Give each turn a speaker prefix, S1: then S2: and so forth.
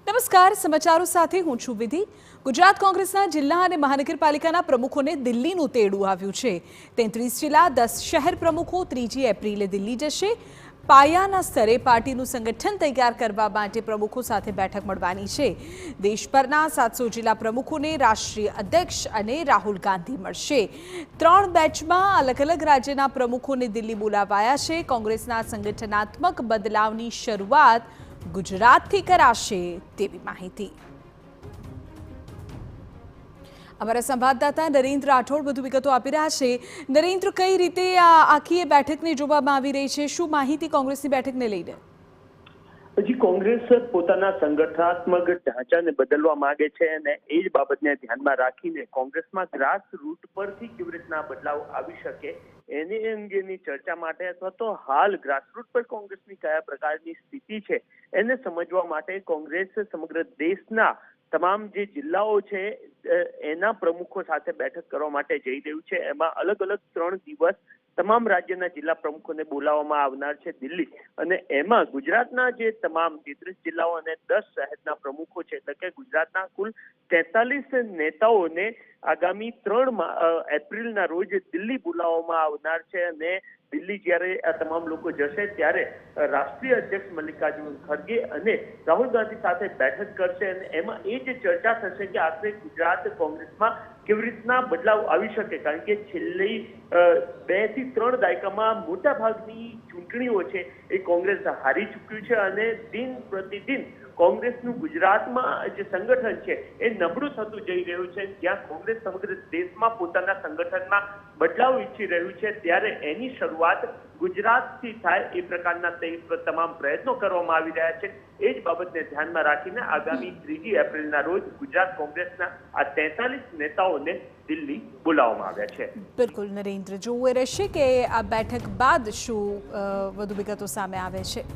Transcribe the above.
S1: નમસ્કાર, સમાચારો સાથે હું છું વિધિ। ગુજરાત કોંગ્રેસના જિલ્લા અને મહાનગરપાલિકાના પ્રમુખોને દિલ્હીનું તેડું આવ્યું છે। 33 જિલ્લા 10 શહેર પ્રમુખો 3 એપ્રિલે દિલ્હી જશે। પાયાના સ્તરે પાર્ટીનું સંગઠન તૈયાર કરવા માટે પ્રમુખો સાથે બેઠક મળવાની છે। દેશભરના 700 જિલ્લા પ્રમુખોને રાષ્ટ્રીય અધ્યક્ષ અને રાહુલ ગાંધી મળશે। 3 બેચમાં અલગ અલગ રાજ્યના પ્રમુખોને દિલ્હી બોલાવાયા છે। કોંગ્રેસના સંગઠનાત્મક બદલાવની શરૂઆત ગુજરાતથી કરાશે તેવી માહિતી। हमारा संवाददाता नरेंद्र राठौड़ વધુ વિગતો આપી રહ્યા છે। નરેન્દ્ર, કઈ રીતે આ આખી બેઠકને જોવામાં આવી રહી છે? શું માહિતી કોંગ્રેસની બેઠકને લઈને?
S2: હજી કોંગ્રેસ પોતાના સંગઠનાત્મક ઢાંચાને બદલવા માંગે છે અને એ જ બાબતને ધ્યાનમાં રાખીને કોંગ્રેસમાં ગ્રાસ રૂટ પરથી કેવી રીતના બદલાવ આવી શકે એની અંગેની ચર્ચા માટે અથવા તો હાલ ગ્રાસરૂટ પર કોંગ્રેસની કયા પ્રકારની સ્થિતિ છે એને સમજવા માટે કોંગ્રેસ સમગ્ર દેશના તમામ જે જિલ્લાઓ છે એના પ્રમુખો સાથે બેઠક કરવા માટે જઈ રહ્યું છે। એમાં અલગ અલગ 3 દિવસ તમામ રાજ્યના જિલ્લા પ્રમુખોને બોલાવવામાં આવનાર છે દિલ્હી, અને એમાં ગુજરાતના જે તમામ 33 જિલ્લાઓ અને 10 શહેરના પ્રમુખો છે, એટલે કે ગુજરાતના કુલ 43 નેતાઓને આગામી 3 એપ્રિલના રોજ દિલ્હી બોલાવવામાં આવનાર છે। અને દિલ્હી જ્યારે આ તમામ લોકો જશે ત્યારે રાષ્ટ્રીય અધ્યક્ષ મલ્લિકાર્જુન ખડગે અને રાહુલ ગાંધી સાથે બેઠક કરશે અને એમાં એ જ ચર્ચા થશે કે આખરે ગુજરાત કોંગ્રેસમાં કેવી રીતના બદલાવ આવી શકે, કારણ કે છેલ્લી 2 થી 3 દાયકામાં મોટા ભાગની ચૂંટણીઓ છે એ કોંગ્રેસ હારી ચૂક્યું છે અને દિન પ્રતિદિન કોંગ્રેસનું ગુજરાતમાં જે સંગઠન છે એ નબળું થતું જઈ રહ્યું છે। જ્યાં કોંગ્રેસ સમગ્ર દેશમાં પોતાના સંગઠનમાં બદલાવ ઈચ્છી રહ્યું છે ત્યારે એની શરૂઆત ગુજરાતથી થાય એ પ્રકારના તમામ પ્રયત્નો કરવામાં આવી રહ્યા છે। એ જ બાબતને ધ્યાનમાં રાખીને આગામી 3 એપ્રિલના રોજ ગુજરાત કોંગ્રેસના આ 43 નેતાઓને દિલ્હી બોલાવવામાં આવ્યા છે।
S1: બિલકુલ નરેન્દ્ર, જોવું રહેશે કે આ બેઠક બાદ શું વધુ વિગતો સામે આવે છે।